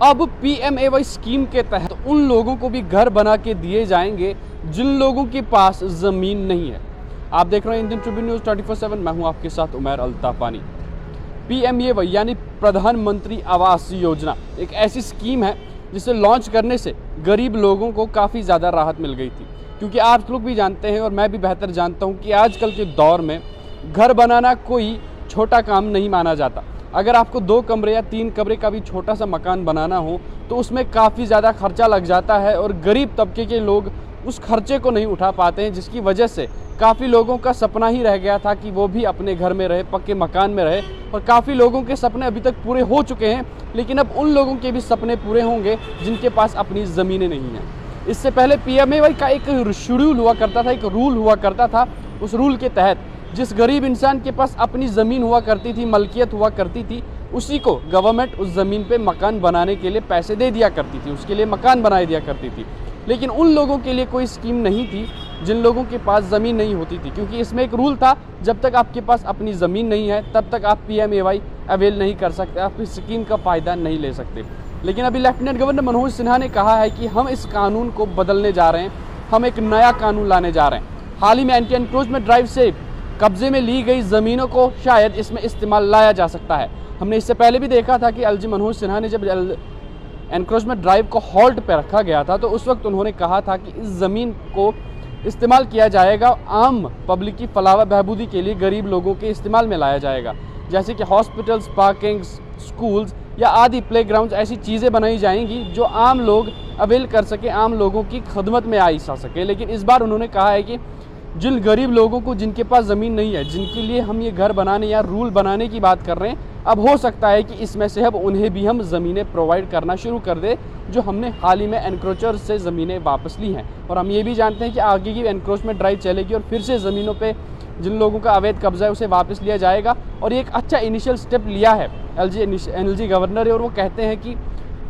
अब PMAY scheme के तहत उन लोगों को भी घर बना के दिए जाएंगे जिन लोगों के पास ज़मीन नहीं है। आप देख रहे हैं इंडियन ट्रिब्यून न्यूज़ 24/7। मैं हूं आपके साथ उमर अल्ताफानी। PMAY यानी प्रधानमंत्री आवास योजना एक ऐसी स्कीम है जिसे लॉन्च करने से गरीब लोगों को काफ़ी ज़्यादा राहत मिल गई थी, क्योंकि आप लोग भी जानते हैं और मैं भी बेहतर जानता हूं कि आजकल के दौर में घर बनाना कोई छोटा काम नहीं माना जाता। अगर आपको 2 कमरे या 3 कमरे का भी छोटा सा मकान बनाना हो तो उसमें काफ़ी ज़्यादा खर्चा लग जाता है और गरीब तबके के लोग उस खर्चे को नहीं उठा पाते हैं, जिसकी वजह से काफ़ी लोगों का सपना ही रह गया था कि वो भी अपने घर में रहे, पक्के मकान में रहे। और काफ़ी लोगों के सपने अभी तक पूरे हो चुके हैं, लेकिन अब उन लोगों के भी सपने पूरे होंगे जिनके पास अपनी ज़मीनें नहीं हैं। इससे पहले PMAY का एक शेड्यूल हुआ करता था, एक रूल हुआ करता था। उस रूल के तहत जिस गरीब इंसान के पास अपनी ज़मीन हुआ करती थी, मलकियत हुआ करती थी, उसी को गवर्नमेंट उस ज़मीन पे मकान बनाने के लिए पैसे दे दिया करती थी, उसके लिए मकान बनाए दिया करती थी। लेकिन उन लोगों के लिए कोई स्कीम नहीं थी जिन लोगों के पास ज़मीन नहीं होती थी, क्योंकि इसमें एक रूल था, जब तक आपके पास अपनी ज़मीन नहीं है तब तक आप PMAY अवेल नहीं कर सकते, आप इस स्कीम का फ़ायदा नहीं ले सकते। लेकिन अभी लेफ्टिनेंट गवर्नर मनोज सिन्हा ने कहा है कि हम इस कानून को बदलने जा रहे हैं, हम एक नया कानून लाने जा रहे हैं। हाल ही में एंटी एनक्रोचमेंट ड्राइव से कब्जे में ली गई ज़मीनों को शायद इसमें इस्तेमाल लाया जा सकता है। हमने इससे पहले भी देखा था कि LG मनोज सिन्हा ने जब एनक्रोचमेंट ड्राइव को हॉल्ट पर रखा गया था तो उस वक्त उन्होंने कहा था कि इस ज़मीन को इस्तेमाल किया जाएगा, आम पब्लिक की फलाह बहबूदी के लिए गरीब लोगों के इस्तेमाल में लाया जाएगा, जैसे कि हॉस्पिटल्स, पार्किंग्स, स्कूल्स या आदि प्लेग्राउंड्स। ऐसी चीज़ें बनाई जाएंगी जो आम लोग अवेल कर सके, आम लोगों की खदमत में आ सके। लेकिन इस बार उन्होंने कहा है कि जिन गरीब लोगों को, जिनके पास ज़मीन नहीं है, जिनके लिए हम ये घर बनाने या रूल बनाने की बात कर रहे हैं, अब हो सकता है कि इसमें से अब उन्हें भी हम ज़मीनें प्रोवाइड करना शुरू कर दे, जो हमने हाल ही में एनक्रोचर से ज़मीनें वापस ली हैं। और हम ये भी जानते हैं कि आगे की एनक्रोचमेंट ड्राइव चलेगी और फिर से ज़मीनों पे जिन लोगों का अवैध कब्जा है उसे वापस लिया जाएगा। और ये एक अच्छा इनिशियल स्टेप लिया है LG गवर्नर है, और वो कहते हैं कि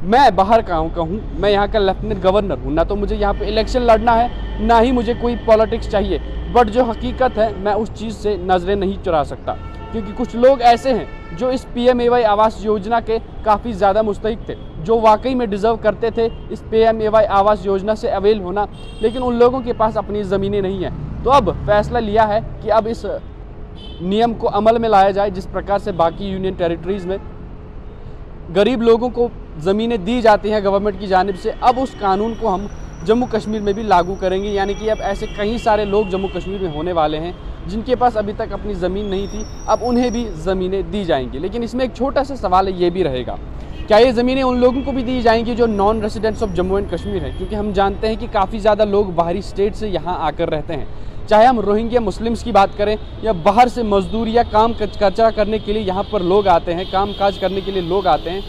मैं बाहर का हूँ, मैं यहाँ का लेफ्टिनेंट गवर्नर हूँ, ना तो मुझे यहाँ पे इलेक्शन लड़ना है, ना ही मुझे कोई पॉलिटिक्स चाहिए, बट जो हकीकत है मैं उस चीज़ से नज़रें नहीं चुरा सकता। क्योंकि कुछ लोग ऐसे हैं जो इस PMAY आवास योजना के काफ़ी ज़्यादा मुस्तहिक थे, जो वाकई में डिज़र्व करते थे इस PMAY आवास योजना से अवेल होना, लेकिन उन लोगों के पास अपनी ज़मीनें नहीं हैं। तो अब फैसला लिया है कि अब इस नियम को अमल में लाया जाए, जिस प्रकार से बाकी यूनियन टेरिटरीज़ में गरीब लोगों को ज़मीनें दी जाती हैं गवर्नमेंट की जानिब से, अब उस कानून को हम जम्मू कश्मीर में भी लागू करेंगे। यानी कि अब ऐसे कई सारे लोग जम्मू कश्मीर में होने वाले हैं जिनके पास अभी तक अपनी ज़मीन नहीं थी, अब उन्हें भी ज़मीनें दी जाएंगी। लेकिन इसमें एक छोटा सा सवाल ये भी रहेगा, क्या ये ज़मीनें उन लोगों को भी दी जाएंगी जो non residents of Jammu and Kashmir हैं? क्योंकि हम जानते हैं कि काफ़ी ज़्यादा लोग बाहरी स्टेट से यहाँ आकर रहते हैं, चाहे हम रोहिंग्या मुस्लिम्स की बात करें या बाहर से मजदूर या काम कचरा करने के लिए यहाँ पर लोग आते हैं, काम काज करने के लिए लोग आते हैं,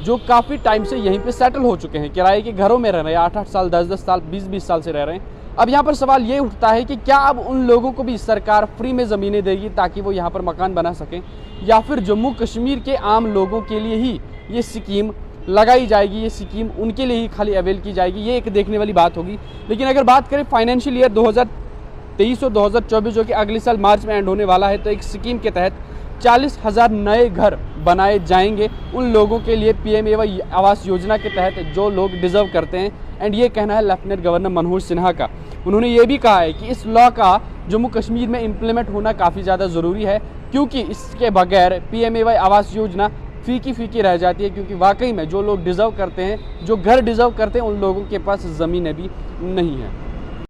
जो काफ़ी टाइम से यहीं पे सेटल हो चुके हैं, किराए के घरों में रह रहे हैं, 8-8 साल, 10-10 साल, 20-20 साल से रह रहे हैं। अब यहाँ पर सवाल ये उठता है कि क्या अब उन लोगों को भी सरकार फ्री में ज़मीनें देगी ताकि वो यहाँ पर मकान बना सकें, या फिर जम्मू कश्मीर के आम लोगों के लिए ही ये स्कीम लगाई जाएगी, ये स्कीम उनके लिए ही खाली अवेल की जाएगी? ये एक देखने वाली बात होगी। लेकिन अगर बात करें फाइनेंशियल ईयर 2023 और 2024 जो कि अगले साल मार्च में एंड होने वाला है, तो एक स्कीम के तहत 40,000 नए घर बनाए जाएंगे उन लोगों के लिए PMAY आवास योजना के तहत जो लोग डिज़र्व करते हैं। एंड ये कहना है लेफ्टिनेंट गवर्नर मनोज सिन्हा का। उन्होंने ये भी कहा है कि इस लॉ का जम्मू कश्मीर में इम्प्लीमेंट होना काफ़ी ज़्यादा ज़रूरी है, क्योंकि इसके बगैर PMAY आवास योजना फीकी रह जाती है। क्योंकि वाकई में जो लोग डिज़र्व करते हैं, जो घर डिज़र्व करते हैं, उन लोगों के पास ज़मीनें भी नहीं है।